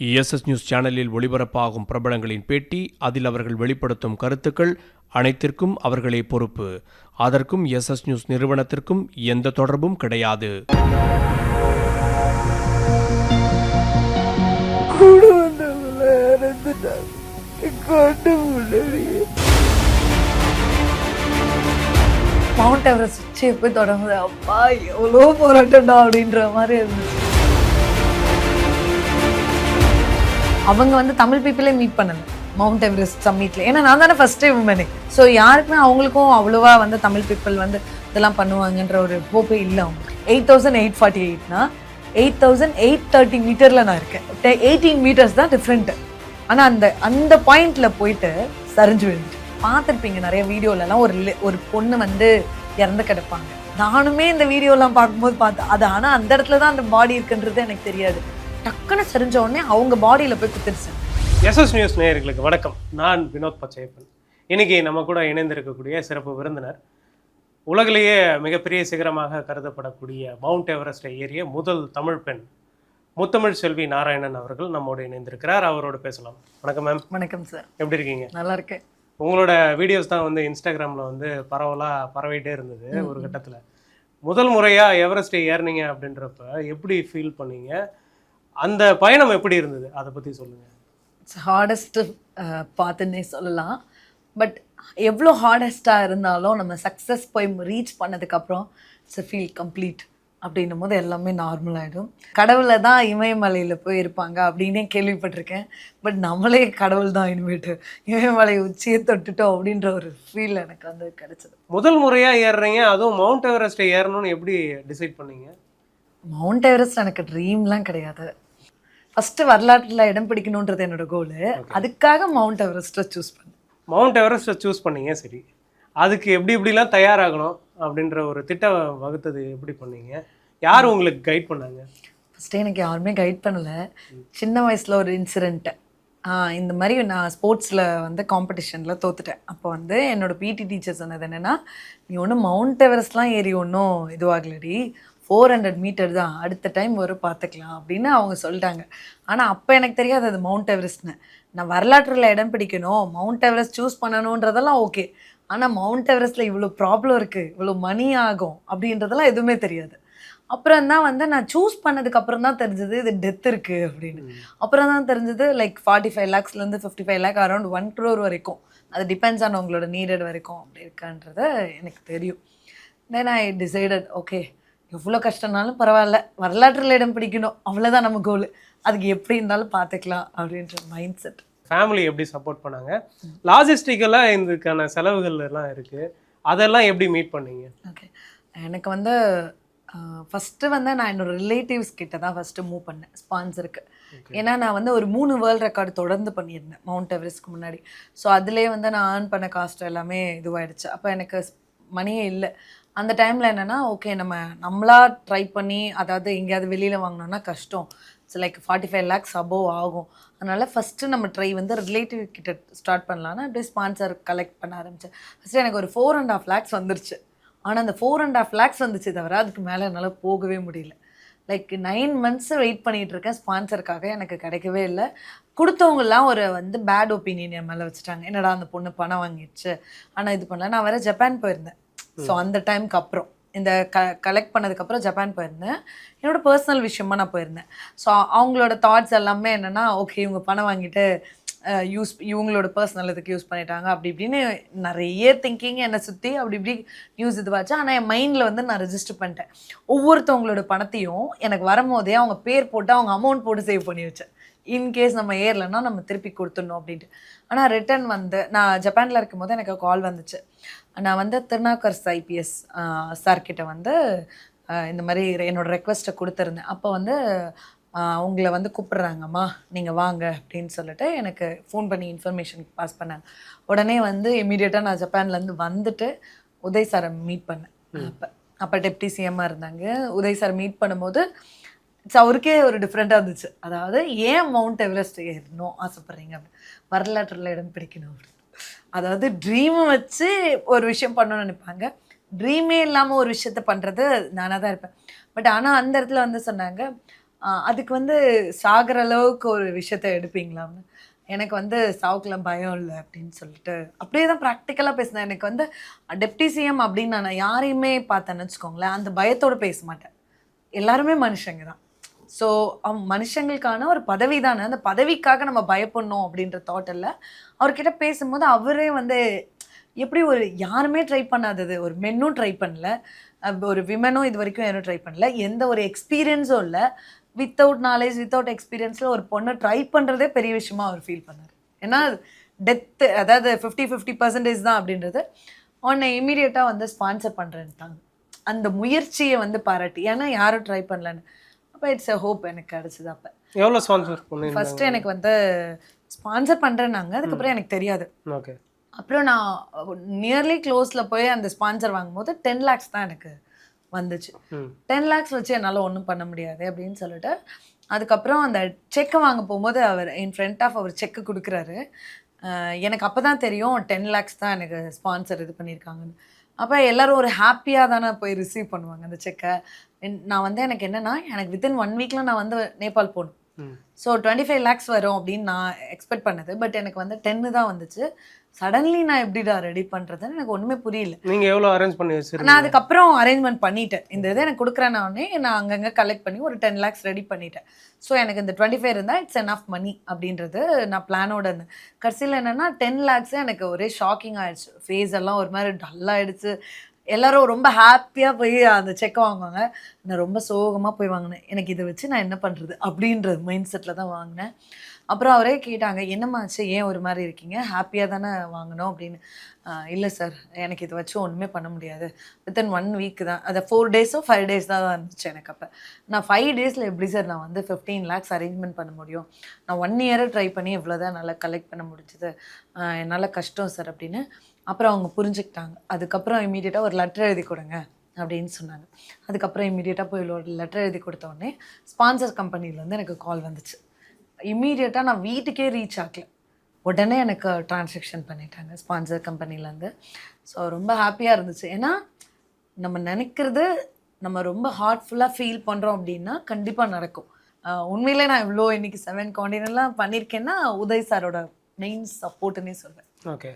SS news சேனலில் ஒளிபரப்பாகும் பிரபலங்களின் பேட்டி, அதில் அவர்கள் வெளிப்படுத்தும் கருத்துக்கள் அனைத்திற்கும் அவர்களே பொறுப்பு. அதற்கும் எஸ்எஸ் நியூஸ் நிறுவனத்திற்கும் எந்த தொடர்பும் கிடையாது. மவுண்ட் எவரெஸ்ட் உச்சியை போய் தொடங்குது, அப்பா எவ்வளோ போராட்டம்டா அப்படின்ற மாதிரி இருந்துச்சு. அவங்க தமிழ் பீப்புளே மீட் பண்ணல மவுண்ட் எவரெஸ்ட் சம்மிட்ல. ஏன்னா நான் தானே ஃபர்ஸ்ட் டைம் உமனே. ஸோ யாருக்குமே அவங்களுக்கும் அவ்வளோவா தமிழ் பீப்புள் இதெல்லாம் பண்ணுவாங்கன்ற ஒரு ஹோப்பே இல்லை. அவங்க 8848னா 8830 மீட்டர்ல நான் இருக்கேன். 18 மீட்டர்ஸ் தான் டிஃப்ரெண்ட். ஆனால் அந்த பாயிண்ட்ல போயிட்டு சரிஞ்சு விழுந்துட்டு பார்த்துருப்பீங்க நிறைய வீடியோலலாம். ஒரு பொண்ணு இறந்து கிடப்பாங்க. நானுமே இந்த வீடியோலாம் பார்க்கும்போது பார்த்தேன் அது. ஆனால் அந்த இடத்துல தான் அந்த பாடி இருக்குன்றது எனக்கு தெரியாது. டக்குன்னு சரிஞ்ச உடனே அவங்க பாடியில் போய் குத்திருச்சு. எஸ்எஸ் நியூஸ் நேயர்களுக்கு வணக்கம். நான் வினோத் பச்சையப்பன். இன்னைக்கு நம்ம கூட இணைந்திருக்கக்கூடிய சிறப்பு விருந்தினர், உலகிலேயே மிகப்பெரிய சிகரமாக கருதப்படக்கூடிய மவுண்ட் எவரெஸ்டை ஏறிய முதல் தமிழ் பெண் முத்தமிழ் செல்வி நாராயணன் அவர்கள் நம்மோடு இணைந்திருக்கிறார். அவரோடு பேசலாம். வணக்கம் மேம். வணக்கம் சார். எப்படி இருக்கீங்க? நல்லா இருக்கேன். உங்களோட வீடியோஸ் தான் இன்ஸ்டாகிராமில் பரவலாக பரவிட்டே இருந்தது. ஒரு கட்டத்தில் முதல் முறையாக எவரெஸ்டை ஏறினீங்க அப்படின்றப்ப எப்படி ஃபீல் பண்ணீங்க? அந்த பயணம் எப்படி இருந்தது, அதை பற்றி சொல்லுங்கள். இட்ஸ் ஹார்டஸ்ட்டு பார்த்துன்னே சொல்லலாம். பட் எவ்வளோ ஹார்டஸ்ட்டாக இருந்தாலும் நம்ம சக்ஸஸ் போய் ரீச் பண்ணதுக்கப்புறம் இட்ஸ் ஃபீல் கம்ப்ளீட் அப்படின்னும் போது எல்லாமே நார்மல் ஆகிடும். கடவுளை தான் இமயமலையில் போய் இருப்பாங்க அப்படின்னே கேள்விப்பட்டிருக்கேன். பட் நம்மளே கடவுள் தான் இனிமேட்டு இமயமலை உச்சியை தொட்டுட்டோம் அப்படின்ற ஒரு ஃபீல் எனக்கு கிடைச்சது. முதல் முறையாக ஏறுறீங்க, அதுவும் மவுண்ட் எவரெஸ்ட்டை ஏறணும்னு எப்படி டிசைட் பண்ணீங்க? மவுண்ட் எவரெஸ்ட் எனக்கு ட்ரீம்லாம் கிடையாது. ஃபஸ்ட்டு வரலாற்றில் இடம் பிடிக்கணுன்றது என்னோட கோலு. அதுக்காக மவுண்ட் எவரெஸ்ட்டை சூஸ் பண்ணேன். மவுண்ட் எவரெஸ்ட்டை சூஸ் பண்ணீங்க, சரி. அதுக்கு எப்படிலாம் தயாராகணும் அப்படின்ற ஒரு திட்டம் வகுத்தது எப்படி பண்ணீங்க? யார் உங்களுக்கு கைட் பண்ணாங்க? ஃபஸ்ட்டு எனக்கு யாருமே கைட் பண்ணலை. சின்ன வயசில் ஒரு இன்சிடெண்ட்டு. இந்த மாதிரி நான் ஸ்போர்ட்ஸில் காம்படிஷனில் தோத்துட்டேன். அப்போ என்னோடய பிடி டீச்சர் சொன்னது என்னென்னா, நீ ஒன்றும் மவுண்ட் எவரெஸ்ட்லாம் ஏறி ஒன்றும் இதுவாகலடி, 400 மீட்டர் தான், அடுத்த டைம் வரும் பார்த்துக்கலாம் அப்படின்னு அவங்க சொல்லிட்டாங்க. ஆனால் அப்போ எனக்கு தெரியாது அது மவுண்ட் எவரெஸ்ட்னு. நான் வரலாற்றில் இடம் பிடிக்கணும், மவுண்ட் எவரெஸ்ட் சூஸ் பண்ணணுன்றதெல்லாம் ஓகே. ஆனால் மவுண்ட் எவரெஸ்ட்டில் இவ்வளோ ப்ராப்ளம் இருக்குது, இவ்வளோ மணி ஆகும் அப்படின்றதெல்லாம் எதுவுமே தெரியாது. அப்புறம் தான் நான் சூஸ் பண்ணதுக்கப்புறம் தான் தெரிஞ்சது இது டெத் இருக்குது அப்படின்னு. அப்புறம் தான் தெரிஞ்சது லைக் 45 lakhsலேருந்து 55 lakh அரௌண்ட் 1 crore வரைக்கும். அது டிபெண்ட்ஸ் ஆன் உங்களோட நீடட் வரைக்கும் அப்படி இருக்கான்றது எனக்கு தெரியும். தென் ஐ டிசைடட், ஓகே எவ்வளோ கஷ்டம்னாலும் பரவாயில்ல, வரலாற்றில் இடம் பிடிக்கணும், அவ்வளோதான் நம்ம கோல், அதுக்கு எப்படி இருந்தாலும் பார்த்துக்கலாம் அப்படின்ற மைண்ட் செட். ஃபேமிலி எப்படி சப்போர்ட் பண்ணாங்க? லாஜிஸ்டிக்கலாக இதுக்கான செலவுகள் எல்லாம் இருக்குது, அதெல்லாம் எப்படி மீட் பண்ணீங்க? ஓகே, எனக்கு ஃபஸ்ட்டு நான் என்னோட ரிலேட்டிவ்ஸ் கிட்ட தான் ஃபஸ்ட்டு மூவ் பண்ணேன் ஸ்பான்சருக்கு. ஏன்னா நான் ஒரு 3 வேர்ல்ட் ரெக்கார்டு தொடர்ந்து பண்ணியிருந்தேன் மவுண்ட் எவரெஸ்ட்க்கு முன்னாடி. ஸோ அதுலேயே நான் ஏர்ன் பண்ண காஸ்ட் எல்லாமே இதுவாகிடுச்சு. அப்போ எனக்கு மணியே இல்லை. அந்த டைமில் என்னென்னா, ஓகே நம்மளா ட்ரை பண்ணி அதாவது எங்கேயாவது வெளியில் வாங்கினோன்னா கஷ்டம். இட்ஸ் லைக் 45 lakhs அபோவ் ஆகும். அதனால் ஃபஸ்ட்டு நம்ம ட்ரை ரிலேட்டிவ் கிட்ட ஸ்டார்ட் பண்ணலான்னு அப்படியே ஸ்பான்சர் கலெக்ட் பண்ண ஆரம்பித்தேன். ஃபஸ்ட்டு எனக்கு ஒரு 4.5 lakhs வந்துருச்சு. ஆனால் அந்த 4.5 lakhs வந்துச்சு தவிர அதுக்கு மேலே என்னால் போகவே முடியல. லைக் 9 months வெயிட் பண்ணிகிட்டு இருக்கேன் ஸ்பான்சருக்காக, எனக்கு கிடைக்கவே இல்லை. கொடுத்தவங்கலாம் ஒரு பேட் ஒப்பீனியன் என் மேலே வச்சுட்டாங்க. என்னடா அந்த பொண்ணு பணம் வாங்கிடுச்சு, ஆனால் இது பண்ணல. நான் வேறு ஜப்பான் போயிருந்தேன். ஸோ அந்த டைமுக்கு அப்புறம் இந்த கலெக்ட் பண்ணதுக்கப்புறம் ஜப்பான் போயிருந்தேன். என்னோட பர்சனல் விஷயமா நான் போயிருந்தேன். ஸோ அவங்களோட தாட்ஸ் எல்லாமே என்னென்னா, ஓகே இவங்க பணம் வாங்கிட்டு இவங்களோட பர்சனல் இதுக்கு யூஸ் பண்ணிட்டாங்க அப்படி இப்படின்னு நிறைய திங்கிங் என்னை சுற்றி அப்படி இப்படி நியூஸ் இதுவாச்சு. ஆனால் என் மைண்டில் நான் ரெஜிஸ்டர் பண்ணிட்டேன். ஒவ்வொருத்தவங்களோட பணத்தையும் எனக்கு வரும்போதே அவங்க பேர் போட்டு அவங்க அமௌண்ட் போட்டு சேவ் பண்ணி வச்சேன். இன்கேஸ் நம்ம ஏறலைன்னா நம்ம திருப்பி கொடுத்துடணும் அப்படின்ட்டு. ஆனால் ரிட்டன் நான் ஜப்பானில் இருக்கும்போது எனக்கு கால் வந்துச்சு. நான் திருநாக்கர் IPS சார்கிட்ட இந்த மாதிரி என்னோடய ரெக்வெஸ்ட்டை கொடுத்துருந்தேன். அப்போ அவங்கள கூப்பிட்றாங்கம்மா நீங்கள் வாங்க அப்படின்னு சொல்லிட்டு எனக்கு ஃபோன் பண்ணி இன்ஃபர்மேஷன் பாஸ் பண்ணாங்க. உடனே இமீடியட்டாக நான் ஜப்பான்லேருந்து வந்துட்டு உதய் சாரை மீட் பண்ணேன். அப்போ டெப்டி சிஎம்மாக இருந்தாங்க. உதய் சார் மீட் பண்ணும்போது அவருக்கே ஒரு டிஃப்ரெண்ட்டாக இருந்துச்சு. அதாவது ஏன் மவுண்ட் எவரெஸ்ட் ஏறணும் ஆசைப்பட்றீங்க அப்படின்னு. வரலாற்றில் இடம் பிடிக்கணும் அப்படின்னு. அதாவது ட்ரீமை வச்சு ஒரு விஷயம் பண்ணணும்னு நினைப்பாங்க. ட்ரீமே இல்லாமல் ஒரு விஷயத்த பண்ணுறது நானாக தான் இருப்பேன். பட் ஆனால் அந்த இடத்துல சொன்னாங்க, அதுக்கு வந்து சாகிற அளவுக்கு ஒரு விஷயத்த எடுப்பீங்களான்னு. எனக்கு வந்து சாவுக்குலாம் பயம் இல்லை அப்படின்னு சொல்லிட்டு அப்படியே தான் ப்ராக்டிக்கலாக பேசினேன். எனக்கு வந்து டெப்டி சிஎம் அப்படின்னு நான் யாரையுமே பார்த்தேன்னு வச்சுக்கோங்களேன், அந்த பயத்தோடு பேச மாட்டேன். எல்லாருமே மனுஷங்க தான். ஸோ மனுஷங்களுக்கான ஒரு பதவி தானே, அந்த பதவிக்காக நம்ம பயப்படணும் அப்படின்ற தாட் இல்லை. அவர்கிட்ட பேசும்போது அவரே வந்து எப்படி ஒரு யாருமே ட்ரை பண்ணாதது, ஒரு மென்னும் ட்ரை பண்ணல, ஒரு விமனும் இது வரைக்கும் யாரும் ட்ரை பண்ணல, எந்த ஒரு எக்ஸ்பீரியன்ஸும் இல்லை, வித்தவுட் நாலேஜ் வித்தவுட் எக்ஸ்பீரியன்ஸில் ஒரு பொண்ணை ட்ரை பண்ணுறதே பெரிய விஷயமா அவர் ஃபீல் பண்ணார். ஏன்னா டெத்து அதாவது 50-50% தான் அப்படின்றது உன்னை இமீடியட்டாக வந்து ஸ்பான்சர் பண்ணுறேன்ட்டாங்க. அந்த முயற்சியை வந்து பாராட்டி, ஏன்னா யாரும் ட்ரை பண்ணலன்னு. அப்போ இட்ஸ் எ ஹோப் எனக்கு கிடச்சிது. அப்போ எவ்வளோ ஸ்பான்சர் பண்ணி ஃபஸ்ட்டு எனக்கு வந்து ஸ்பான்சர் பண்ணுறேன்னாங்க, அதுக்கப்புறம் எனக்கு தெரியாது. ஓகே. அப்புறம் நான் நியர்லி க்ளோஸில் போய் அந்த ஸ்பான்சர் வாங்கும்போது 10 lakhs தான் எனக்கு வந்துச்சு. 10 lakhs வச்சு என்னால் ஒன்றும் பண்ண முடியாது அப்படின்னு சொல்லிட்டு, அதுக்கப்புறம் அந்த செக்கை வாங்க போகும்போது அவர் என் ஃப்ரண்ட் ஆஃப் அவர் செக்கு கொடுக்குறாரு. எனக்கு அப்போ தான் தெரியும் 10 lakhs தான் எனக்கு ஸ்பான்சர் இது பண்ணியிருக்காங்கன்னு. அப்போ எல்லோரும் ஒரு ஹாப்பியாக தானே போய் ரிசீவ் பண்ணுவாங்க அந்த செக்கை. நான் வந்து எனக்கு என்னென்னா, எனக்கு வித்தின் 1 வீக்கில் நான் வந்து நேபாள் போகணும். ஸோ 25 lakhs வரும் அப்படின்னு நான் எக்ஸ்பெக்ட் பண்ணது. பட் எனக்கு வந்து 10 தான் வந்துச்சு. சடன்லி நான் எப்படிடா ரெடி பண்ணுறதுன்னு எனக்கு ஒன்றுமே புரியல. நீங்கள் எவ்வளோ அரேஞ்ச் பண்ணி வச்சுருக்கீங்க? நான் அதுக்கப்புறம் அரேஞ்ச்மெண்ட் பண்ணிட்டேன். இந்த இதை எனக்கு கொடுக்குறேன்னே நான் அங்கங்கே கலெக்ட் பண்ணி ஒரு 10 lakhs ரெடி பண்ணிட்டேன். ஸோ எனக்கு இந்த 25 இருந்தால் இட்ஸ் எனஃப் மணி அப்படின்றது நான் பிளானோட இருந்தேன். கடைசியில் என்னென்னா 10 lakhs எனக்கு ஒரே ஷாக்கிங் ஆகிடுச்சு. ஃபேஸ் எல்லாம் ஒரு மாதிரி டல்லாகிடுச்சு. எல்லாரும் ரொம்ப ஹாப்பியாக போய் அந்த செக்கை வாங்குவாங்க. நான் ரொம்ப சோகமாக போய் வாங்கினேன். எனக்கு இதை வச்சு நான் என்ன பண்ணுறது அப்படின்ற மைண்ட் செட்டில் தான் வாங்கினேன். அப்புறம் அவரே கேட்டாங்க, என்னம்மாச்சு, ஏன் ஒரு மாதிரி இருக்கீங்க, ஹாப்பியாக தானே வாங்கினோம் அப்படின்னு. இல்லை சார், எனக்கு இதை வச்சு ஒன்றுமே பண்ண முடியாது. வித்தின் 1 வீக் தான், அதை 4 days 5 days தான் இருந்துச்சு எனக்கு. அப்போ நான் 5 days எப்படி சார் நான் வந்து 15 lakhs அரேஞ்ச்மெண்ட் பண்ண முடியும்? நான் 1 year ட்ரை பண்ணி இவ்வளோ தான் நல்லா கலெக்ட் பண்ண முடிஞ்சது, என்னால் கஷ்டம் சார் அப்படின்னு. அப்புறம் அவங்க புரிஞ்சுக்கிட்டாங்க. அதுக்கப்புறம் இமீடியட்டாக ஒரு லெட்டர் எழுதி கொடுங்க அப்படின்னு சொன்னாங்க. அதுக்கப்புறம் இமீடியட்டாக போய் ஒரு லெட்டர் எழுதி கொடுத்த உடனே ஸ்பான்சர் கம்பெனிலேருந்து எனக்கு கால் வந்துச்சு. இமீடியட்டாக நான் வீட்டுக்கே ரீச் ஆகல, உடனே எனக்கு ட்ரான்சாக்ஷன் பண்ணிட்டாங்க ஸ்பான்சர் கம்பெனிலேருந்து. ஸோ ரொம்ப ஹாப்பியாக இருந்துச்சு. ஏன்னா நம்ம நினைக்கிறது நம்ம ரொம்ப ஹார்ட்ஃபுல்லாக ஃபீல் பண்ணுறோம் அப்படின்னா கண்டிப்பாக நடக்கும். உண்மையிலே நான் இவ்வளோ இன்றைக்கி 7 continentலாம் பண்ணியிருக்கேன்னா உதய் சாரோட மெயின் சப்போர்ட்டுன்னே சொல்வேன். ஓகே.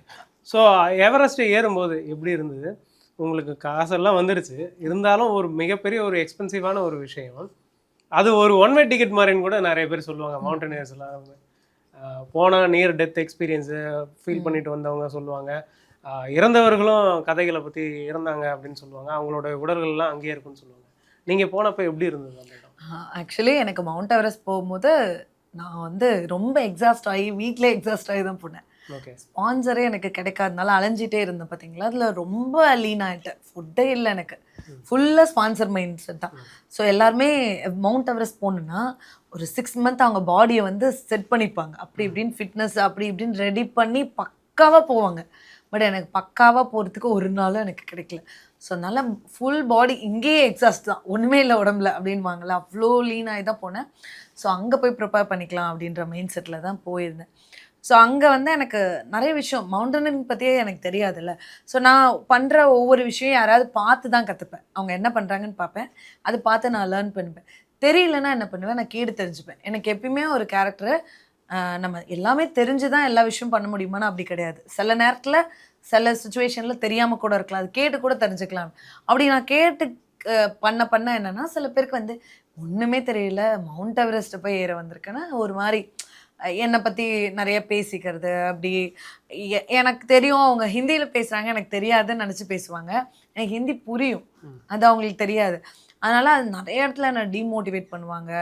ஸோ எவரெஸ்ட் ஏறும்போது எப்படி இருந்தது? உங்களுக்கு காசெல்லாம் வந்துடுச்சு, இருந்தாலும் ஒரு மிகப்பெரிய ஒரு எக்ஸ்பென்சிவான ஒரு விஷயம் அது. ஒரு 1 way டிக்கெட் மாதிரின்னு கூட நிறைய பேர் சொல்லுவாங்க. மவுண்டனியர்ஸ்லாம் போனால் நியர் டெத் எக்ஸ்பீரியன்ஸு ஃபீல் பண்ணிட்டு வந்தவங்க சொல்லுவாங்க. இறந்தவர்களும் கதைகளை பற்றி இறந்தாங்க அப்படின்னு சொல்லுவாங்க. அவங்களோட உடல்கள்லாம் அங்கேயே இருக்குன்னு சொல்லுவாங்க. நீங்கள் போனப்போ எப்படி இருந்தது அந்த இடம்? ஆக்சுவலி எனக்கு மவுண்ட் எவரெஸ்ட் போகும்போது நான் வந்து ரொம்ப எக்ஸாஸ்ட் ஆகி வீட்டிலே எக்ஸாஸ்ட் ஆகி தான் போனேன். ஓகே. ஸ்பான்சரே எனக்கு கிடைக்காதனால அலைஞ்சிட்டே இருந்தேன் பார்த்தீங்களா. அதில் ரொம்ப லீன் ஆகிட்டேன். ஃபுட்டே இல்லை எனக்கு, ஃபுல்லாக ஸ்பான்சர் மைண்ட் செட் தான். ஸோ எல்லாருமே மவுண்ட் எவரெஸ்ட் போகணுன்னா ஒரு 6 month அவங்க பாடியை வந்து செட் பண்ணிப்பாங்க. அப்படி இப்படின்னு ஃபிட்னஸ் அப்படி இப்படின்னு ரெடி பண்ணி பக்காவாக போவாங்க. பட் எனக்கு பக்காவாக போகிறதுக்கு ஒரு நாளும் எனக்கு கிடைக்கல. ஸோ அதனால் ஃபுல் பாடி இங்கேயே எக்ஸாஸ்ட் தான், ஒன்றுமே இல்லை உடம்புல அப்படின்வாங்களா, அவ்வளோ லீன் ஆகி தான் போனேன். ஸோ அங்கே போய் ப்ரிப்பேர் பண்ணிக்கலாம் அப்படின்ற மைண்ட் செட்டில் தான் போயிருந்தேன். ஸோ அங்கே வந்து எனக்கு நிறைய விஷயம் மவுண்டனிங் பற்றியே எனக்கு தெரியாதுல்ல. ஸோ நான் பண்ணுற ஒவ்வொரு விஷயம் யாராவது பார்த்து தான் கற்றுப்பேன். அவங்க என்ன பண்ணுறாங்கன்னு பார்ப்பேன், அது பார்த்து நான் லேர்ன் பண்ணிப்பேன். தெரியலன்னா என்ன பண்ணுவேன், நான் கேட்டு தெரிஞ்சுப்பேன். எனக்கு எப்பயுமே ஒரு கேரக்டரு நம்ம எல்லாமே தெரிஞ்சு தான் எல்லா விஷயம் பண்ண முடியுமானா அப்படி கிடையாது. சில நேரத்தில் சில சுச்சுவேஷனில் தெரியாமல் கூட இருக்கலாம், அது கேட்டு கூட தெரிஞ்சுக்கலாம். அப்படி நான் கேட்டு பண்ண என்னென்னா, சில பேருக்கு வந்து ஒன்றுமே தெரியல மவுண்ட் எவரெஸ்ட்டை போய் ஏற வந்திருக்கேன்னா ஒரு மாதிரி என்னை பற்றி நிறைய பேசிக்கிறது. அப்படி எனக்கு தெரியும் அவங்க ஹிந்தியில் பேசுகிறாங்க, எனக்கு தெரியாதுன்னு நினச்சி பேசுவாங்க. எனக்கு ஹிந்தி புரியும், அது அவங்களுக்கு தெரியாது. அதனால் அது நிறைய இடத்துல என்னை டீமோட்டிவேட் பண்ணுவாங்க.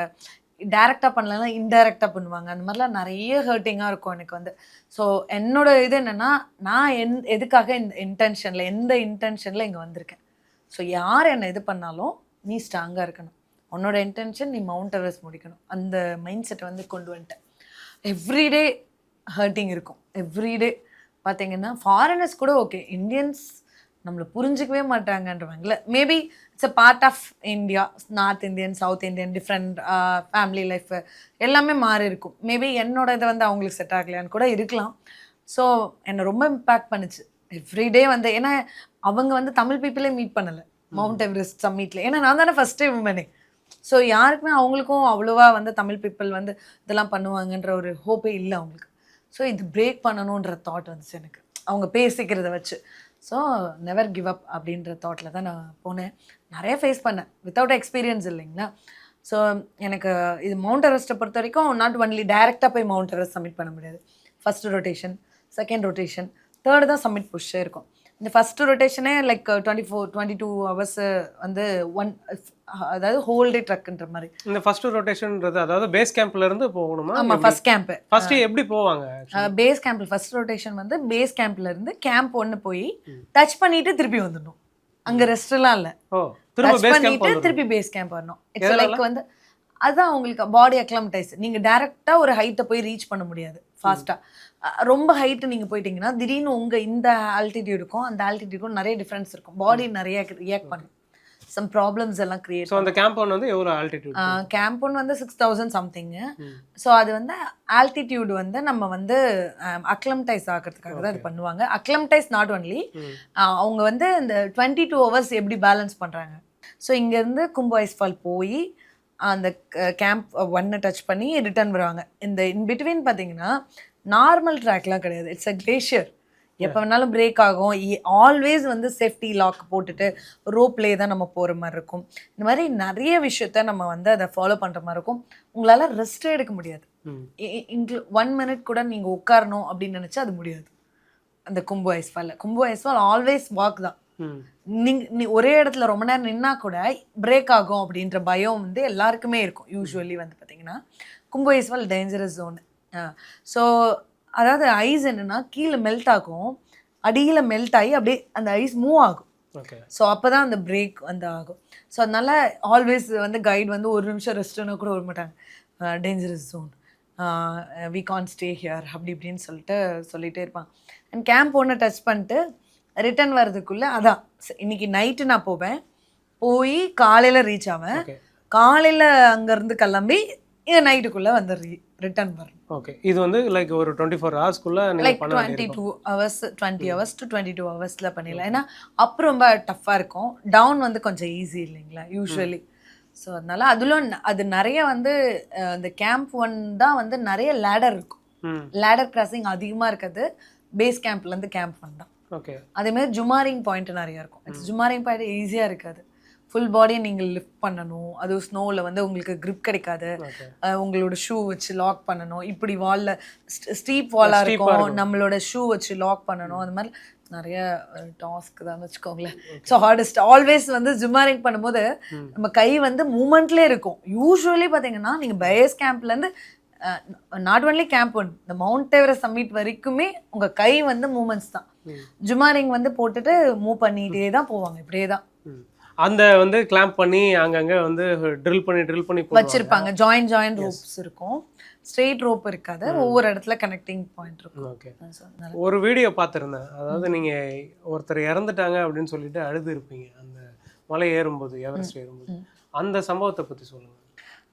டைரெக்டாக பண்ணலன்னா இன்டைரக்டாக பண்ணுவாங்க. அந்த மாதிரிலாம் நிறைய ஹர்ட்டிங்காக இருக்கும் எனக்கு வந்து. ஸோ என்னோட இது என்னென்னா, நான் எதுக்காக எந்த இன்டென்ஷனில் இங்கே வந்திருக்கேன். ஸோ யார் என்னை இது பண்ணாலும் நீ ஸ்ட்ராங்காக இருக்கணும், உன்னோட இன்டென்ஷன் நீ மவுண்ட் எவரெஸ்ட் முடிக்கணும். அந்த மைண்ட் செட்டை வந்து கொண்டு வந்துட்டேன். எவ்ரிடே ஹர்ட்டிங் இருக்கும். எவ்ரிடே பார்த்தீங்கன்னா ஃபாரினர்ஸ் கூட ஓகே, இந்தியன்ஸ் நம்மளை புரிஞ்சிக்கவே மாட்டாங்கன்றவாங்கள. Maybe it's a part of India. North Indian, south Indian, different family life எல்லாமே மாறி இருக்கும். மேபி என்னோட இதை வந்து அவங்களுக்கு செட் ஆகலையான்னு கூட இருக்கலாம். ஸோ என்னை ரொம்ப இம்பேக்ட் பண்ணுச்சு எவ்ரிடே வந்து. ஏன்னா அவங்க வந்து தமிழ் பீப்புளே மீட் பண்ணலை மவுண்ட் எவரெஸ்ட் சம்மிட்டில். ஏன்னா நான் தானே ஃபஸ்ட் டைம் உமனே. ஸோ யாருக்குமே அவங்களுக்கும் அவ்வளோவா வந்து தமிழ் பீப்புள் வந்து இதெல்லாம் பண்ணுவாங்கன்ற ஒரு ஹோப்பே இல்லை அவங்களுக்கு. ஸோ இது பிரேக் பண்ணணுன்ற தாட் வந்துச்சு எனக்கு அவங்க பேசிக்கிறத வச்சு. ஸோ நெவர் கிவ் அப் அப்படின்ற தாட்டில் தான் நான் போனேன். நிறைய ஃபேஸ் பண்ணேன், வித்தவுட் எக்ஸ்பீரியன்ஸ் இல்லைங்களா. ஸோ எனக்கு இது மவுண்ட் எவரெஸ்ட்டை பொறுத்த வரைக்கும் நாட் ஒன்லி டைரெக்டாக போய் மவுண்ட் எவரெஸ்ட் சப்மிட் பண்ண முடியாது. First rotation, second rotation, third தான் சப்மிட் புஷ்ஷே இருக்கும். இந்த ஃபஸ்ட்டு ரொட்டேஷனே லைக் 22 ஹவர்ஸ் வந்து அதாவது ஹோல் டே ட்ரக்ன்ற மாதிரி. இந்த ஃபர்ஸ்ட் ரொட்டேஷன்ன்றது அதாவது பேஸ் கேம்ப்ல இருந்து போகணுமா? ஆமாம், ஃபர்ஸ்ட் கேம்ப். ஃபர்ஸ்ட் எப்படி போவாங்க? பேஸ் கேம்ப்ல ஃபர்ஸ்ட் ரொட்டேஷன் வந்து பேஸ் கேம்ப்ல இருந்து கேம்ப் 1 போய் டச் பண்ணிட்டு திருப்பி வந்துடணும். அங்க ரெஸ்ட் எல்லாம் இல்ல. டச் பண்ணிட்டு திருப்பி பேஸ் கேம்ப் வரணும். இட்ஸ் லைக் வந்து அதான் உங்களுக்கு பாடி அக்லமடைஸ். நீங்க டைரக்டா ஒரு ஹைட்டை போய் ரீச் பண்ண முடியாது ஃபாஸ்டா. ரொம்ப ஹைட்டு நீங்கள் போயிட்டீங்கன்னா திடீர்னு உங்கள் இந்த ஆல்டிடியூடுக்கும் அந்த ஆல்டிடியூடுக்கும் நிறைய டிஃப்ரென்ஸ் இருக்கும். பாடி நிறைய ரியாக்ட் பண்ணும், சம் ப்ராப்ளம்ஸ் எல்லாம் கிரியேட். ஸோ அந்த கேம்ப் ஒன் வந்து எவ்வளோ ஆல்டிடியூட்? கேம்ப் ஒன் வந்து 6000 சம்திங்கு. ஸோ அது வந்து ஆல்டிடியூடு வந்து நம்ம வந்து அக்லமடைஸ் ஆகிறதுக்காக தான் இது பண்ணுவாங்க. அக்லமடைஸ் நாட் ஒன்லி, அவங்க வந்து இந்த 22 ஹவர்ஸ் எப்படி பேலன்ஸ் பண்ணுறாங்க. ஸோ இங்கேருந்து கும்பு ஐஸ்ஃபால் போய் அந்த கேம்ப் 1 டச் பண்ணி ரிட்டர்ன் வருவாங்க. இந்த இன்பிட்வீன் பார்த்தீங்கன்னா நார்மல் ட்ராக்லாம் கிடையாது, இட்ஸ் அ கிளேஷியர். எப்போ வேணாலும் பிரேக் ஆகும். ஆல்வேஸ் வந்து சேஃப்டி லாக் போட்டுட்டு ரோப்லேயே தான் நம்ம போகிற மாதிரி இருக்கும். இந்த மாதிரி நிறைய விஷயத்த நம்ம வந்து அதை ஃபாலோ பண்ணுற மாதிரி இருக்கும். உங்களால் ரெஸ்ட்டே எடுக்க முடியாது. 1 மினிட் கூட நீங்கள் உட்காரணும் அப்படின்னு நினச்சா அது முடியாது. அந்த கும்பு ஐஸ்ஃபால் ஆல்வேஸ் வாக் தான். நீ ஒரே இடத்துல ரொம்ப நேரம் நின்னா கூட பிரேக் ஆகும் அப்படின்ற பயம் வந்து எல்லாருக்குமே இருக்கும். யூஸ்வலி வந்து பார்த்தீங்கன்னா கும்பு ஐஸ்ஃபால் டேஞ்சரஸ் ஜோன். ஸோ அதாவது ஐஸ் என்னன்னா கீழே மெல்ட் ஆகும், அடியில் மெல்ட் ஆகி அப்படியே அந்த ஐஸ் மூவ் ஆகும். ஸோ அப்போ தான் அந்த பிரேக் வந்து ஆகும். ஸோ அதனால ஆல்வேஸ் வந்து கைட் வந்து 1 நிமிஷம் ரெஸ்ட்டுன்னா கூட வர மாட்டாங்க. Dangerous zone, we can stay here அப்படி இப்படின்னு சொல்லிட்டே இருப்பாங்க. அண்ட் கேம்ப் 1 டச் பண்ணிட்டு ரிட்டர்ன் வர்றதுக்குள்ளே அதான் இன்னைக்கு நைட்டு நான் போய் காலையில் ரீச் ஆவேன். காலையில் அங்கேருந்து கிளம்பி நைட்டுக்குள்ளே வந்து ரிட்டர்ன் வரணும். ஓகே, இது வந்து லைக் ஒரு 24 ஹவர்ஸ்க்குள்ளே லைக் 22 ஹவர்ஸ் 20 ஹவர்ஸ் டு 22 ஹவர்ஸில் பண்ணிடலாம். ஏன்னா அப் ரொம்ப டஃப்பாக இருக்கும், டவுன் வந்து கொஞ்சம் ஈஸி இல்லைங்களா யூஸ்வலி. ஸோ அதனால அதில் அது நிறைய வந்து இந்த கேம்ப் 1 தான் வந்து நிறைய லேடர் இருக்கும். லேடர் கிராசிங் அதிகமாக இருக்காது. பேஸ் கேம்ப்லேருந்து கேம்ப் 1 தான். ஓகே, அதேமாதிரி ஜுமாரிங் பாயிண்ட் நிறையா இருக்கும். ஜுமாரிங் பாயிண்ட் ஈஸியாக இருக்காது. ஃபுல் பாடியை நீங்கள் லிஃப்ட் பண்ணணும். அது ஸ்னோவில் வந்து உங்களுக்கு grip கிடைக்காது. உங்களோட ஷூ வச்சு லாக் பண்ணணும். இப்படி வாலில் ஸ்டீப் வாலாக இருக்கும், நம்மளோட ஷூ வச்சு லாக் பண்ணணும். அந்த மாதிரி நிறைய டாஸ்க் தான் வச்சுக்கோங்களேன். ஸோ ஹார்டஸ்ட் ஆல்வேஸ் வந்து ஜுமாரிங் பண்ணும்போது நம்ம கை வந்து மூமெண்ட்லேயே இருக்கும். யூஸ்வலி பார்த்தீங்கன்னா நீங்கள் பேஸ் கேம்ப்லேருந்து நாட் ஒன்லி கேம்ப் 1 இந்த மவுண்ட் எவரெஸ்ட் சம்மிட் வரைக்குமே உங்கள் கை வந்து மூமெண்ட்ஸ் தான். ஜுமாரிங் வந்து போட்டுட்டு மூவ் பண்ணிகிட்டே தான் போவாங்க, இப்படியே தான். அந்த வந்து கிளாம்ப் பண்ணி அங்கங்கே வந்து ட்ரில் பண்ணி வச்சிருப்பாங்க. ஜாயின் ரோப்ஸ் இருக்கும், ஸ்ட்ரெயிட் ரோப் இருக்காது, ஒவ்வொரு இடத்துல கனெக்டிங் பாயிண்ட் இருக்கும். ஓகே, ஒரு வீடியோ பார்த்துருந்தேன். அதாவது நீங்கள் ஒருத்தர் இறந்துட்டாங்க அப்படின்னு சொல்லிட்டு அழுது இருப்பீங்க அந்த மலை ஏறும்போது, எவரெஸ்ட் ஏறும்போது. அந்த சம்பவத்தை பற்றி சொல்லுங்கள்.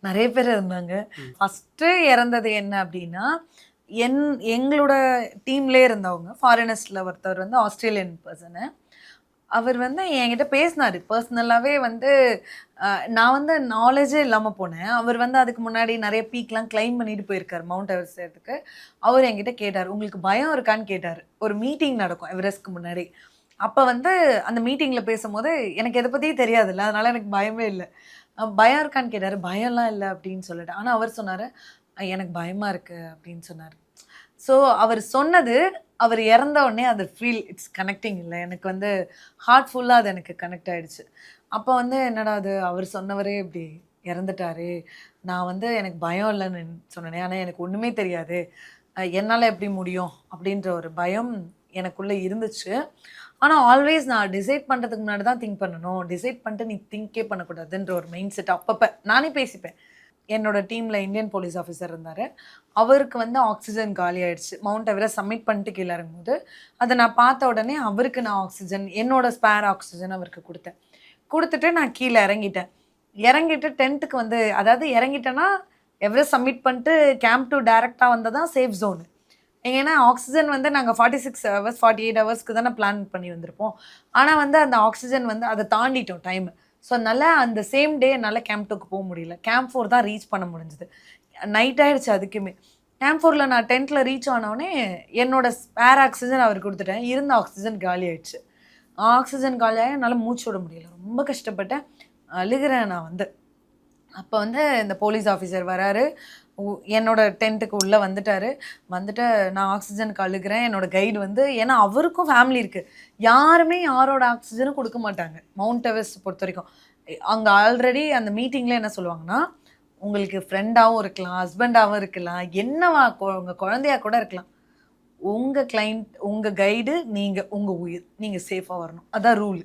நிறைய பேர் இருந்தாங்க. ஃபஸ்ட்டு இறந்தது என்ன அப்படின்னா எங்களோட டீம்லேயே இருந்தவங்க ஃபாரினர்ஸில் ஒருத்தவர் வந்து ஆஸ்திரேலியன் பர்சனு. அவர் வந்து என்கிட்ட பேசினார் பர்சனலாகவே. வந்து நான் வந்து நாலேஜே இல்லாமல் போனேன். அவர் வந்து அதுக்கு முன்னாடி நிறைய பீக்லாம் கிளைம் பண்ணிட்டு போயிருக்கார் மவுண்ட் எவரெஸ்ட் ஏறதுக்கு. அவர் என்கிட்ட கேட்டார், உங்களுக்கு பயம் இருக்கான்னு கேட்டார். ஒரு மீட்டிங் நடக்கும் எவரெஸ்ட்க்கு முன்னாடி. அப்போ வந்து அந்த மீட்டிங்கில் பேசும்போது எனக்கு எதை பற்றியும் தெரியாதுல்ல, அதனால எனக்கு பயமே இல்லை. பயம் இருக்கான்னு கேட்டார். பயம்லாம் இல்லை அப்படின்னு சொல்லிட்டு. ஆனால் அவர் சொன்னார் எனக்கு பயமாக இருக்குது அப்படின்னு சொன்னார். ஸோ அவர் சொன்னது, அவர் இறந்த உடனே அது ஃபீல் இட்ஸ் கனெக்டிங் இல்லை. எனக்கு வந்து ஹார்ட்ஃபுல்லாக அது எனக்கு கனெக்ட் ஆகிடுச்சு. அப்போ வந்து என்னடா அது அவர் சொன்னவரே இப்படி இறந்துட்டாரு, நான் வந்து எனக்கு பயம் இல்லைன்னு சொன்னேன். ஆனால் எனக்கு ஒன்றுமே தெரியாது, என்னால் எப்படி முடியும் அப்படின்ற ஒரு பயம் எனக்குள்ளே இருந்துச்சு. ஆனால் ஆல்வேஸ் நான் டிசைட் பண்ணுறதுக்கு முன்னாடி தான் திங்க் பண்ணணும். டிசைட் பண்ணிட்டு நீ திங்கே பண்ணக்கூடாதுன்ற ஒரு மைண்ட் செட் அப்பப்போ நானே பேசிப்பேன். என்னோட டீமில் இந்தியன் போலீஸ் ஆஃபீஸர் இருந்தார். அவருக்கு வந்து ஆக்சிஜன் காலி ஆகிடுச்சு. மவுண்ட் எவரெஸ்ட் சப்மிட் பண்ணிட்டு கீழே இறங்கும்போது அதை நான் பார்த்த உடனே அவருக்கு நான் ஆக்சிஜன், என்னோட ஸ்பேர் ஆக்சிஜன் அவருக்கு கொடுத்துட்டு நான் கீழே இறங்கிட்டு டென்ட்டுக்கு வந்து, அதாவது இறங்கிட்டேன்னா எவரெஸ்ட் சப்மிட் பண்ணிட்டு கேம்ப் 2 டேரெக்டாக வந்தால் தான் சேஃப் ஜோனு. ஏன்னா ஆக்சிஜன் வந்து நாங்கள் 46 ஹவர்ஸ் 48 ஹவர்ஸ்க்கு தானே பிளான் பண்ணி வந்திருப்போம். ஆனால் வந்து அந்த ஆக்சிஜன் வந்து அதை தாண்டிட்டோம் டைமு. ஸோ அதனால அந்த சேம் டே என்னால் கேம்ப் 2க்கு போக முடியல. கேம்ப் 4 தான் ரீச் பண்ண முடிஞ்சது. நைட் ஆயிடுச்சு அதுக்குமே. கேம்ப் 4ல நான் டென்ட்டில் ரீச் ஆனோடனே என்னோட ஸ்பேர் ஆக்சிஜன் அவருக்கு கொடுத்துட்டேன். இருந்த ஆக்சிஜன் காலி ஆயிடுச்சு. ஆக்சிஜன் காலியாக என்னால் மூச்சு விட முடியல. ரொம்ப கஷ்டப்பட்டேன். அழுகிறேன் நான் வந்து. அப்போ வந்து இந்த போலீஸ் ஆஃபீஸர் வராரு. என்னோட டென்ட்டுக்கு உள்ளே வந்துட்டாரு. வந்துட்டு நான் ஆக்சிஜனுக்கு அழுகிறேன். என்னோட கைடு வந்து, ஏன்னா அவருக்கும் ஃபேமிலி இருக்குது. யாருமே யாரோட ஆக்சிஜனும் கொடுக்க மாட்டாங்க மவுண்ட் எவரெஸ்ட் பொறுத்த வரைக்கும். அங்கே ஆல்ரெடி அந்த மீட்டிங்கில் என்ன சொல்லுவாங்கன்னா, உங்களுக்கு ஃப்ரெண்டாகவும் இருக்கலாம், ஹஸ்பண்டாகவும் இருக்கலாம், என்னவா உங்கள் குழந்தையா கூட இருக்கலாம். உங்கள் கிளைண்ட், உங்கள் கைடு, நீங்கள், உங்கள் உயிர், நீங்கள் சேஃபாக வரணும். அதான் ரூல்.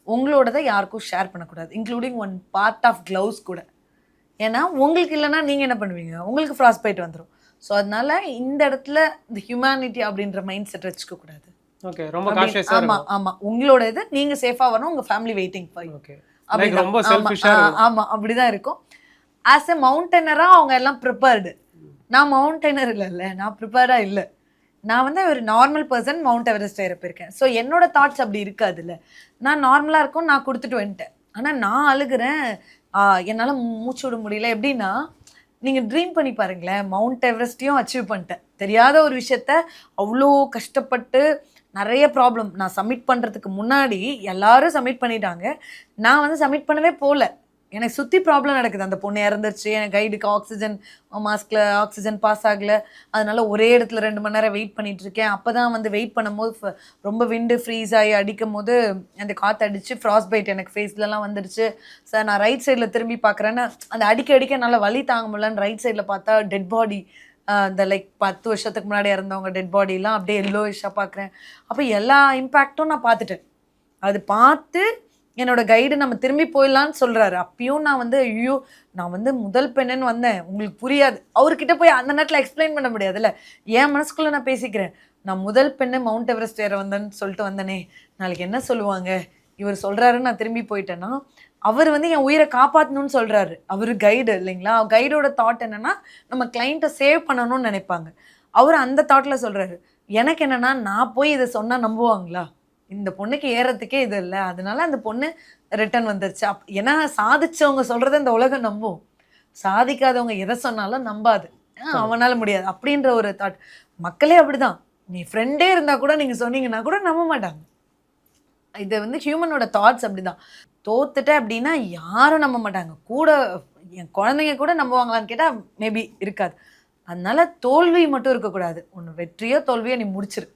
உங்களோடதை யாருக்கும் ஷேர் பண்ணக்கூடாது, including one part of gloves கூட. ஏன்னா உங்களுக்கு இல்லைன்னா நீங்கள் என்ன பண்ணுவீங்க? உங்களுக்கு ஃப்ராஸ்ட் பைட் வந்துடும். ஸோ அதனால இந்த இடத்துல இந்த ஹியூமனிட்டி அப்படின்ற மைண்ட் செட் வச்சுக்க கூடாது. ஓகே, ரொம்ப கான்ஷியஸா ஆமா ஆமா, உங்களோட இது நீங்க சேஃபா வரணும், உங்க family waiting for you. Okay, ரொம்ப செல்ஃபிஷா. ஆமா, அப்படிதான் இருக்கும். ஆஸ் எ மவுண்டனரா அவங்க எல்லாம் ப்ரிப்பேர்டு. நான் மவுண்டனர் இல்லைல்ல, நான் ப்ரிப்பேர்டா இல்லை. நான் வந்து ஒரு நார்மல் பர்சன் மவுண்ட் எவரெஸ்ட் ஏறப்பிருக்கேன். ஸோ என்னோட தாட்ஸ் அப்படி இருக்காதுல்ல. நான் நார்மலாக இருக்கும், நான் கொடுத்துட்டு வந்துட்டேன். ஆனால் நான் அழுகிறேன், என்னால் மூச்சு விட முடியல. எப்படின்னா, நீங்கள் ட்ரீம் பண்ணி பாருங்களேன், மவுண்ட் எவரெஸ்ட்டையும் அச்சீவ் பண்ணிட்டேன். தெரியாத ஒரு விஷயத்த அவ்வளோ கஷ்டப்பட்டு நிறைய ப்ராப்ளம் நான் சப்மிட் பண்ணுறதுக்கு முன்னாடி எல்லாரும் சப்மிட் பண்ணிட்டாங்க. நான் வந்து சப்மிட் பண்ணவே போகல. எனக்கு சுற்றி ப்ராப்ளம் நடக்குது. அந்த பொண்ணு இறந்துருச்சு, எனக்கு கைடுக்கு ஆக்சிஜன் மாஸ்கில் ஆக்சிஜன் பாஸ் ஆகலை. அதனால ஒரே இடத்துல 2 மணி நேரம் வெயிட் பண்ணிட்டு இருக்கேன். அப்போ தான் வந்து வெயிட் பண்ணும்போது ரொம்ப விண்டு ஃப்ரீஸ் ஆகி அடிக்கும் போது அந்த காற்று அடித்து ஃப்ராஸ்ட் பைட் எனக்கு ஃபேஸ்லலாம் வந்துடுச்சு. சார் நான் ரைட் சைடில் திரும்பி பார்க்குறேன்னு அந்த அடிக்க என்னால் வலி தாங்க முடியலன்னு ரைட் சைடில் பார்த்தா டெட் பாடி, இந்த லைக் 10 வருஷத்துக்கு முன்னாடி இறந்தவங்க டெட் பாடிலாம் அப்படியே எல்லோயிஷாக பார்க்குறேன். அப்போ எல்லா இம்பேக்டும் நான் பார்த்துட்டேன். அது பார்த்து என்னோட கைடு நம்ம திரும்பி போயிடலான்னு சொல்கிறாரு. அப்பயும் நான் வந்து ஐயோ, நான் வந்து முதல் பெண்ணுன்னு வந்தேன், உங்களுக்கு புரியாது. அவர்கிட்ட போய் அந்த நேரத்தில் எக்ஸ்பிளைன் பண்ண முடியாதுல்ல. என் மனசுக்குள்ளே நான் பேசிக்கிறேன், நான் முதல் பெண்ணு மவுண்ட் எவரெஸ்ட் ஏற வந்தேன்னு சொல்லிட்டு வந்தனே, நாளைக்கு என்ன சொல்லுவாங்க, இவர் சொல்கிறாருன்னு நான் திரும்பி போயிட்டேன்னா. அவர் வந்து என் உயிரை காப்பாற்றணும்னு சொல்கிறாரு. அவர் கைடு இல்லைங்களா. கைடோட தாட் என்னென்னா, நம்ம கிளைண்ட்டை சேவ் பண்ணணும்னு நினைப்பாங்க. அவர் அந்த தாட்டில் சொல்கிறாரு. எனக்கு என்னென்னா, நான் போய் இதை சொன்னால் நம்புவாங்களா? இந்த பொண்ணுக்கு ஏறத்துக்கே இது இல்லை, அதனால அந்த பொண்ணு ரிட்டர்ன் வந்துருச்சு. ஏன்னா சாதிச்சவங்க சொல்கிறத இந்த உலகம் நம்பும், சாதிக்காதவங்க எதை சொன்னாலும் நம்பாது. அவனால் முடியாது அப்படின்ற ஒரு தாட். மக்களே அப்படிதான். நீ ஃப்ரெண்டே இருந்தால் கூட நீங்கள் சொன்னீங்கன்னா கூட நம்ப மாட்டாங்க. இது வந்து ஹியூமனோட தாட்ஸ் அப்படிதான். தோத்துட்டேன் அப்படின்னா யாரும் நம்ப மாட்டாங்க. கூட என் குழந்தைங்க கூட நம்புவாங்களான்னு கேட்டால் மேபி இருக்காது. அதனால தோல்வி மட்டும் இருக்கக்கூடாது. ஒன்று வெற்றியோ தோல்வியோ நீ முடிச்சிரு.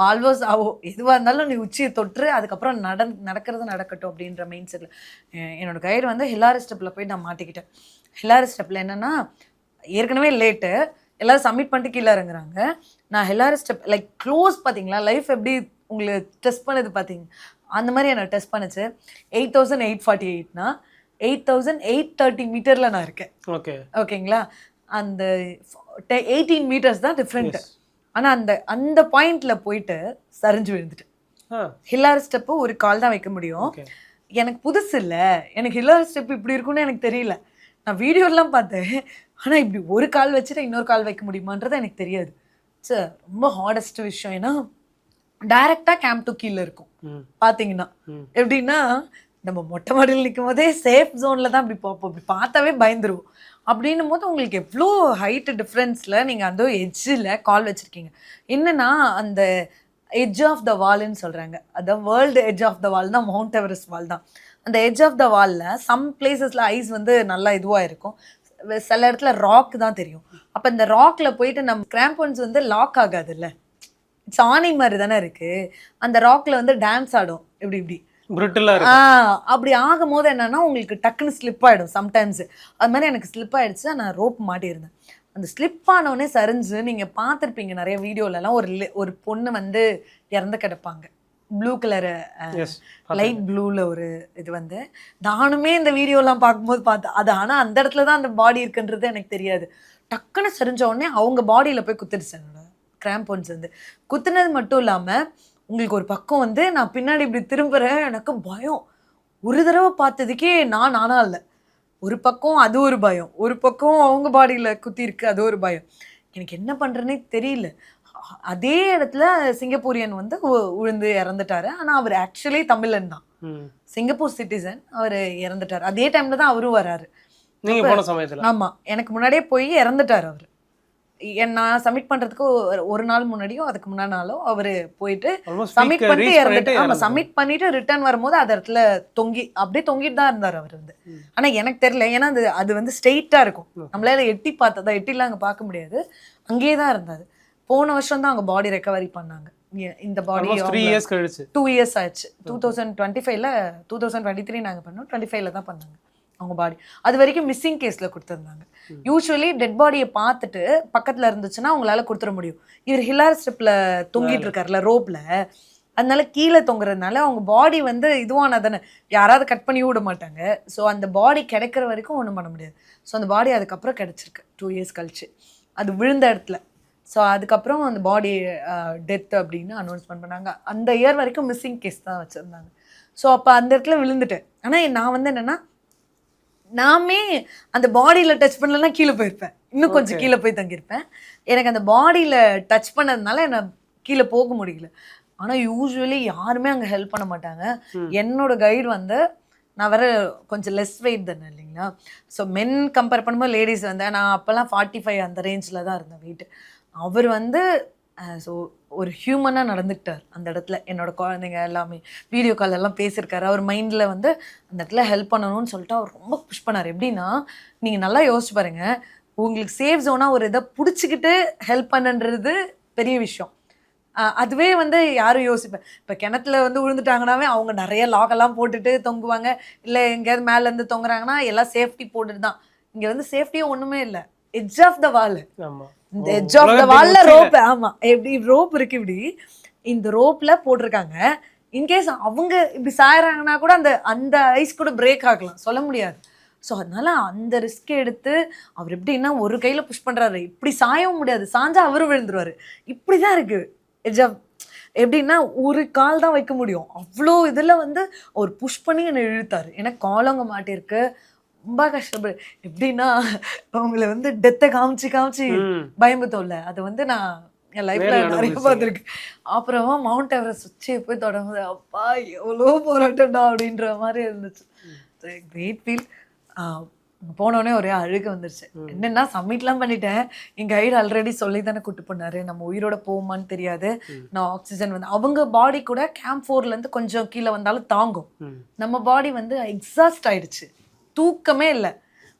ஆல்வேஸ் எதுவாக இருந்தாலும் நீ உச்சியை தொற்று, அதுக்கப்புறம் நடக்கிறது நடக்கட்டும் அப்படின்ற மைண்ட் செட்டில். என்னோட கைடு வந்து ஹிலாரி ஸ்டெப்பில் போய் நான் மாட்டிக்கிட்டேன். ஹிலாரி ஸ்டெப்பில் என்னென்னா, ஏற்கனவே லேட்டு, எல்லோரும் சப்மிட் பண்ணிட்டு கீழே இறங்குறாங்க. நான் ஹிலாரி ஸ்டெப் லைக் க்ளோஸ், பார்த்தீங்களா லைஃப் எப்படி உங்களுக்கு டெஸ்ட் பண்ணுது பார்த்தீங்க, அந்த மாதிரி என்னை டெஸ்ட் பண்ணுச்சு. 8848னா 8830 மீட்டரில் நான் இருக்கேன். ஓகேங்களா. அந்த 18 மீட்டர்ஸ் தான் டிஃப்ரெண்ட்டு. ஆனால் அந்த பாயிண்ட்ல போயிட்டு சரிஞ்சு விழுந்துட்டேன். ஹிலாரி ஸ்டெப்பு ஒரு கால் தான் வைக்க முடியும். எனக்கு புதுசு இல்லை, எனக்கு ஹிலாரி ஸ்டெப் இப்படி இருக்குன்னு எனக்கு தெரியல. நான் வீடியோலாம் பார்த்தேன், ஆனால் இப்படி ஒரு கால் வச்சுட்டு இன்னொரு கால் வைக்க முடியுமான்றது எனக்கு தெரியாது. சார் ரொம்ப ஹார்டஸ்ட் விஷயம். ஏன்னா டைரெக்டாக கேம்ப் 2 கீழே இருக்கும். பார்த்தீங்கன்னா எப்படின்னா, நம்ம மொட்டை மாடியில் நிற்கும் போதே சேஃப் ஜோனில் தான் இப்படி பார்ப்போம். இப்படி பார்த்தாவே பயந்துருவோம். அப்படின்னும் போது உங்களுக்கு எவ்வளோ ஹைட்டு டிஃப்ரென்ஸில் நீங்கள் அந்த எட்ஜில் கால் வச்சுருக்கீங்க. என்னென்னா, அந்த எட்ஜ் ஆஃப் த வால்னு சொல்கிறாங்க. அதான் வேர்ல்டு எட்ஜ் ஆஃப் த வால் தான் மவுண்ட் எவரெஸ்ட் வால் தான். அந்த எட்ஜ் ஆஃப் த வாலில் சம் பிளேசஸில் ஐஸ் வந்து நல்லா இதுவாக இருக்கும், சில இடத்துல ராக் தான் தெரியும். அப்போ இந்த ராக்கில் போயிட்டு நம்ம கிராம்பன்ஸ் வந்து லாக் ஆகாது இல்லை, இட்ஸ் ஆணி மாதிரி தானே இருக்குது. அந்த ராக்கில் வந்து டான்ஸ் ஆடும் இப்படி அப்படி ஆகும் போது என்னன்னா, உங்களுக்கு டக்குன்னு ஸ்லிப் ஆகிடும் சம்டைம்ஸ். அது மாதிரி எனக்கு ஸ்லிப் ஆகிடுச்சு. நான் ரோப் மாட்டியிருந்தேன். அந்த ஸ்லிப் ஆனோடனே சரிஞ்சு, நீங்கள் பார்த்துருப்பீங்க நிறைய வீடியோலலாம், ஒரு பொண்ணு வந்து இறந்து கிடப்பாங்க. ப்ளூ கலரு, லைட் ப்ளூவில் ஒரு இது வந்து, நானுமே இந்த வீடியோலாம் பார்க்கும்போது பார்த்தேன் அது. ஆனால் அந்த இடத்துல தான் அந்த பாடி இருக்குன்றது எனக்கு தெரியாது. டக்குன்னு சரிஞ்ச உடனே அவங்க பாடியில் போய் குத்துடுச்சு. என்னோட கிராம்பன்ஸ் வந்து குத்துனது மட்டும் இல்லாமல், உங்களுக்கு ஒரு பக்கம் வந்து நான் பின்னாடி இப்படி திரும்புகிறேன், எனக்கு பயம். ஒரு தடவை பார்த்ததுக்கே நானா இல்லை. ஒரு பக்கம் அது ஒரு பயம், ஒரு பக்கம் அவங்க பாடியில் குத்தி இருக்கு, அது ஒரு பயம். எனக்கு என்ன பண்ணுறேன்னே தெரியல. அதே இடத்துல சிங்கப்பூரியன் வந்து விழுந்து இறந்துட்டாரு. ஆனா அவர் ஆக்சுவலி தமிழன் தான், சிங்கப்பூர் சிட்டிசன். அவர் இறந்துட்டாரு. அதே டைம்ல தான் அவரும் வராரு. நீங்க போன சமயத்துல? ஆமா, எனக்கு முன்னாடியே போய் இறந்துட்டாரு அவரு. நான் சப்மிட் பண்றதுக்கு ஒரு நாள் முன்னாடியோ அதுக்கு முன்னாடி நாளோ அவரு போயிட்டு சப்மிட் பண்ணிட்டு இறந்துட்டு. ஆமா, சப்மிட் பண்ணிட்டு ரிட்டர்ன் வரும்போது அந்த இடத்துல அப்படியே தொங்கிட்டு தான் இருந்தார் அவர் வந்து. ஆனா எனக்கு தெரியல, ஏன்னா அது வந்து ஸ்ட்ரெயிட்டா இருக்கும், நம்மளால எட்டி பார்த்ததா, எட்டிலாம் அங்க பார்க்க முடியாது, அங்கேயே தான் இருந்தாரு. போன வருஷம் தான் அவங்க பாடி ரெக்கவரி பண்ணாங்க. இந்த பாடி 3 இயர்ஸ் கழிச்சு, 2 இயர்ஸ் ஆச்சு. 2025ல 2023 நாங்க பண்ணோம், 25ல தான் பண்ணாங்க அவங்க பாடி. அது வரைக்கும் மிஸ்ஸிங் கேஸ்ல கொடுத்துருந்தாங்க. யூஸ்வலி டெட் பாடியை பார்த்துட்டு பக்கத்துல இருந்துச்சுன்னா அவங்களால கொடுத்துட முடியும். இவர் ஹிலார் ஸ்ட்ரிப்ல தொங்கிட்டு இருக்காருல ரோப்ல, அதனால கீழே தொங்குறதுனால அவங்க பாடி வந்து இதுவான தானே, யாராவது கட் பண்ணி விட மாட்டாங்க. ஸோ அந்த பாடி கிடைக்கிற வரைக்கும் ஒன்றும் பண்ண முடியாது. ஸோ அந்த பாடி அதுக்கப்புறம் கிடைச்சிருக்கு 2 இயர்ஸ் கழிச்சு, அது விழுந்த இடத்துல. ஸோ அதுக்கப்புறம் அந்த பாடி டெத் அப்படின்னு அனௌன்ஸ்மெண்ட் பண்ணாங்க. அந்த இயர் வரைக்கும் மிஸ்ஸிங் கேஸ் தான் வச்சுருந்தாங்க. ஸோ அப்போ அந்த இடத்துல விழுந்துட்டேன். ஆனால் நான் வந்து என்னென்னா, நாமே அந்த பாடியில் டச் பண்ணலன்னா கீழே போயிருப்பேன், இன்னும் கொஞ்சம் கீழே போய் தங்கியிருப்பேன். எனக்கு அந்த பாடியில் டச் பண்ணதுனால என்னை கீழே போக முடியல. ஆனால் யூஸ்வலி யாருமே அங்கே ஹெல்ப் பண்ண மாட்டாங்க. என்னோட கைடு வந்து, நான் வேற கொஞ்சம் லெஸ் வெயிட் தானே இல்லைங்களா, ஸோ மென் கம்பேர் பண்ணும்போது லேடிஸ் வந்து, நான் அப்போல்லாம் 45 அந்த ரேஞ்சில் தான் இருந்தேன் வெயிட். அவர் வந்து ஸோ ஒரு ஹியூமனாக நடந்துக்கிட்டார் அந்த இடத்துல. என்னோட குழந்தைங்க எல்லாமே வீடியோ கால் எல்லாம் பேசியிருக்காரு. அவர் மைண்டில் வந்து அந்த இடத்துல ஹெல்ப் பண்ணணும்னு சொல்லிட்டு அவர் ரொம்ப புஷ் பண்ணார். எப்படின்னா, நீங்கள் நல்லா யோசிச்சு பாருங்க, உங்களுக்கு சேஃப் ஜோனாக ஒரு இதை பிடிச்சிக்கிட்டு ஹெல்ப் பண்ணுன்றது பெரிய விஷயம். அதுவே வந்து யாரும் யோசிப்பேன். இப்போ கிணத்துல வந்து விழுந்துட்டாங்கன்னாவே அவங்க நிறைய லாகெல்லாம் போட்டுட்டு தொங்குவாங்க, இல்லை எங்கேயாவது மேலேருந்து தொங்குறாங்கன்னா எல்லாம் சேஃப்டி போட்டுட்டு தான். இங்கே வந்து சேஃப்டியும் ஒன்றுமே இல்லை, எட்ஜ் ஆஃப் த வால். இந்த எட்ஜ் ஆஃப் த வால்ல ரோப், ஆமா எப்படி ரோப் இருக்கு, இப்படி இந்த ரோப்ல போட்டிருக்காங்க. இன்கேஸ் அவங்க இப்படி சாயறாங்கன்னா கூட அந்த ஐஸ் கூட பிரேக் ஆகலாம், சொல்ல முடியாது. ஸோ அதனால அந்த ரிஸ்க் எடுத்து அவர் எப்படின்னா ஒரு கையில புஷ் பண்றாரு, இப்படி சாயவும் முடியாது, சாஞ்சா அவரும் விழுந்துருவாரு. இப்படிதான் இருக்கு எட்ஜ் ஆஃப், எப்படின்னா ஒரு கால் தான் வைக்க முடியும். அவ்வளோ இதுல வந்து அவர் புஷ் பண்ணி என்னை இழுத்தாரு. எனக்கு காலங்க மாட்டிருக்கு, ரொம்ப கஷ்டப்படு. எப்படின்னா அவங்கள வந்து டெத்தை காமிச்சு காமிச்சு பயம்பத்தோம்ல, அது வந்து நான் என் லைஃப்ல நிறைய பார்த்துருக்கேன். அப்புறமா மவுண்ட் எவரெஸ்ட் உச்சியை போய் தொடங்குது, அப்பா எவ்வளோ போராட்டம்டா அப்படின்ற மாதிரி இருந்துச்சு. Great feel. போனோடனே ஒரே அழுக வந்துருச்சு. என்னன்னா சப்மிட்லாம் பண்ணிட்டேன், என் கைடு ஆல்ரெடி சொல்லி தானே கூட்டு போனாரு, நம்ம உயிரோட போவோமான்னு தெரியாது, நான் ஆக்சிஜன் வந்து அவங்க பாடி கூட கேம்ப் 4லேருந்து கொஞ்சம் கீழே வந்தாலும் தாங்கும். நம்ம பாடி வந்து எக்ஸாஸ்ட் ஆயிடுச்சு, தூக்கமே இல்லை,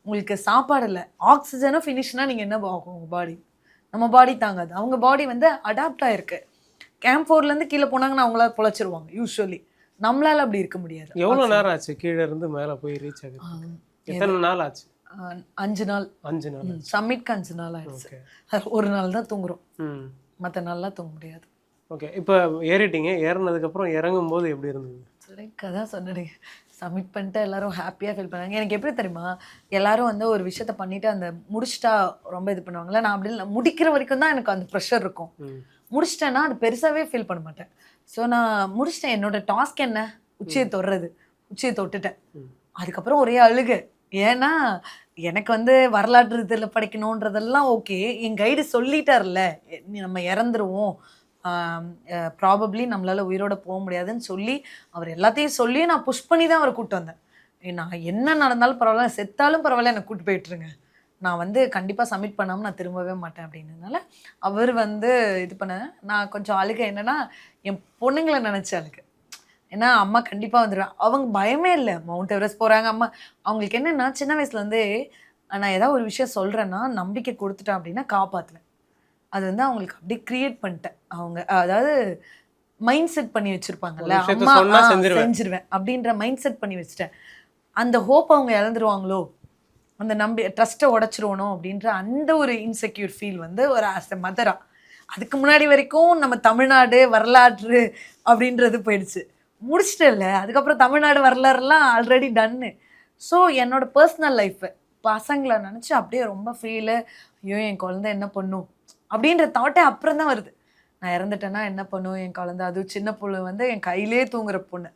உங்களுக்கு சாப்பாடு இல்லை, ஆக்சிஜனும் ஃபினிஷ்னா நீங்கள் என்ன ஆகும் உங்கள் பாடி? நம்ம பாடி தாங்காது. அவங்க பாடி வந்து அடாப்ட் ஆயிருக்கு. கேம்ப் 4லேருந்து கீழே போனாங்கன்னா அவங்களால பொழைச்சிருவாங்க யூஸ்வலி, நம்மளால அப்படி இருக்க முடியாது. எவ்வளோ நேரம் ஆச்சு கீழே இருந்து மேலே போய் ரீச் ஆகுது? எத்தனை நாள் ஆச்சு? 5 நாள். 5 நாள் சம்மிட்க்கு 5 நாள் ஆயிடுச்சு. ஒரு நாள் தான் தூங்குறோம், மற்ற நாள்லாம் தூங்க முடியாது. ஓகே, இப்போ ஏறிட்டீங்க, ஏறினதுக்கப்புறம் இறங்கும் போது எப்படி இருந்தது? அதான் சொன்னீங்க, சப்மிட் பண்ணிட்டு எல்லாரும் ஹாப்பியாக ஃபீல் பண்ணாங்க. எனக்கு எப்படி தெரியுமா, எல்லாரும் வந்து ஒரு விஷயத்த பண்ணிட்டு அந்த முடிச்சிட்டா ரொம்ப இது பண்ணுவாங்கல்ல, நான் அப்படி இல்லை, முடிக்கிற வரைக்கும் தான் எனக்கு அந்த ப்ரெஷர் இருக்கும். முடிச்சிட்டேன்னா அது பெருசாகவே ஃபீல் பண்ண மாட்டேன். ஸோ நான் முடிச்சிட்டேன், என்னோட டாஸ்க் என்ன, உச்சியை தொடுறது, உச்சியை தொட்டுட்டேன். அதுக்கப்புறம் ஒரே அழுக. ஏன்னா எனக்கு வந்து வரலாற்று இதில் படிக்கணுன்றதெல்லாம் ஓகே, என் கைடு சொல்லிட்டார்ல நம்ம இறந்துருவோம், ப்ராபப்ளி நம்மளால உயிரோட போக முடியாதுன்னு சொல்லி அவர் எல்லாத்தையும் சொல்லி நான் புஷ் பண்ணி தான் அவரை கூப்பிட்டு வந்தேன். நான் என்ன நடந்தாலும் பரவாயில்ல, செத்தாலும் பரவாயில்ல, எனக்கு கூப்பிட்டு போயிட்டுருங்க, நான் வந்து கண்டிப்பாக சப்மிட் பண்ணாமல் நான் திரும்பவே மாட்டேன் அப்படின்றதுனால அவர் வந்து இது பண்ண. நான் கொஞ்சம் அழுக என்னன்னா, என் பொண்ணுங்களை நினச்சி அழுக. ஏன்னா அம்மா கண்டிப்பாக வந்துடுவேன், அவங்க பயமே இல்லை, மவுண்ட் எவரெஸ்ட் போகிறாங்க அம்மா. அவங்களுக்கு என்னென்னா, சின்ன வயசுலேருந்தே நான் ஏதாவது ஒரு விஷயம் சொல்கிறேன்னா நம்பிக்கை கொடுத்துட்டேன் அப்படின்னா காப்பாற்றுவேன். அது வந்து அவங்களுக்கு அப்படியே கிரியேட் பண்ணிட்டேன். அவங்க அதாவது மைண்ட் செட் பண்ணி வச்சுருப்பாங்கல்ல, அம்மா செஞ்சிருவேன் அப்படின்ற மைண்ட் செட் பண்ணி வச்சுட்டேன். அந்த ஹோப் அவங்க இழந்துருவாங்களோ, அந்த ட்ரஸ்ட்டை உடச்சிருவனோ அப்படின்ற அந்த ஒரு இன்செக்யூர் ஃபீல் வந்து ஒரு ஆஸ் எ மதரா. அதுக்கு முன்னாடி வரைக்கும் நம்ம தமிழ்நாடு வரலாற்று அப்படின்றது போயிடுச்சு, முடிச்சிட்டேன்ல, அதுக்கப்புறம் தமிழ்நாடு வரலாறுலாம் ஆல்ரெடி டன்னு. ஸோ என்னோட பர்சனல் லைஃப் பசங்களை நினச்சி அப்படியே ரொம்ப ஃபீலு, ஐயோ என் குழந்தை என்ன பண்ணும் அப்படின்ற தாட்டே அப்புறம் தான் வருது. நான் இறந்துட்டேன்னா என்ன பண்ணும் என் குழந்தை, அதுவும் சின்ன பொண்ணு வந்து என் கையிலே தூங்குற பொண்ணு,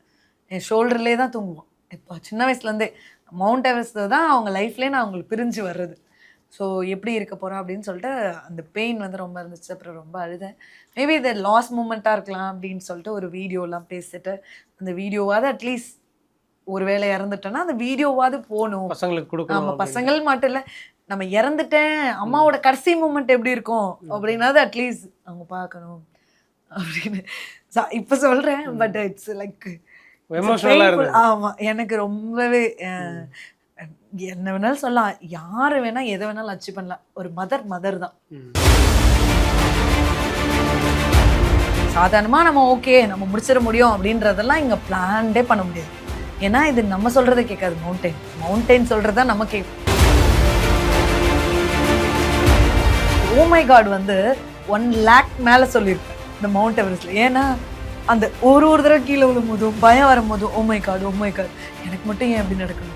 என் ஷோல்டர்லேயே தான் தூங்குவோம். இப்போ சின்ன வயசுலேருந்தே மவுண்ட் எவரெஸ்ட் தான் அவங்க லைஃப்லேயே நான் அவங்களுக்கு பிரிஞ்சு வர்றது. ஸோ எப்படி இருக்க போகிறோம் அப்படின்னு சொல்லிட்டு அந்த பெயின் வந்து ரொம்ப இருந்துச்சு. அப்புறம் ரொம்ப அழுதேன். மேபி இது லாஸ் மூமெண்ட்டாக இருக்கலாம் அப்படின்னு சொல்லிட்டு ஒரு வீடியோலாம் பேசிட்டு, அந்த வீடியோவாவது அட்லீஸ்ட் ஒரு வேளை இறந்துட்டேன்னா அந்த வீடியோவாவது போகணும். பசங்களுக்கு கொடுக்கணும் நம்ம பசங்கள் மட்டும் இல்லை, நம்ம இறந்துட்டேன் அம்மாவோட கடைசி மூமெண்ட் எப்படி இருக்கும் அப்படின்னாவது அட்லீஸ்ட் அவங்க பார்க்கணும் அப்படின்னு இப்போ சொல்கிறேன். பட் இட்ஸ் லைக் எமோஷனலாக இருந்தது. ஆமாம், எனக்கு ரொம்பவே என்ன வேணாலும் சொல்லலாம், யார் வேணால் எதை வேணாலும் அச்சீவ் பண்ணலாம். ஒரு மதர் தான். சாதாரணமாக நம்ம ஓகே நம்ம முடிச்சிட முடியும் அப்படின்றதெல்லாம் இங்கே பிளான்டே பண்ண முடியாது. ஏன்னா இது நம்ம சொல்கிறத கேட்காது மவுண்டெயின் சொல்கிறது தான் நம்ம கேட்கும். ஓ மை காட் வந்து 1 lakh மேலே சொல்லியிருப்பேன் இந்த மவுண்ட் எவரெஸ்ட்ல. ஏன்னா அந்த ஒரு தடவை கீழே விழும்போதும் பயம் வரும்போதும் ஓ மை காட் எனக்கு மட்டும் ஏன் எப்படி நடக்கணும்,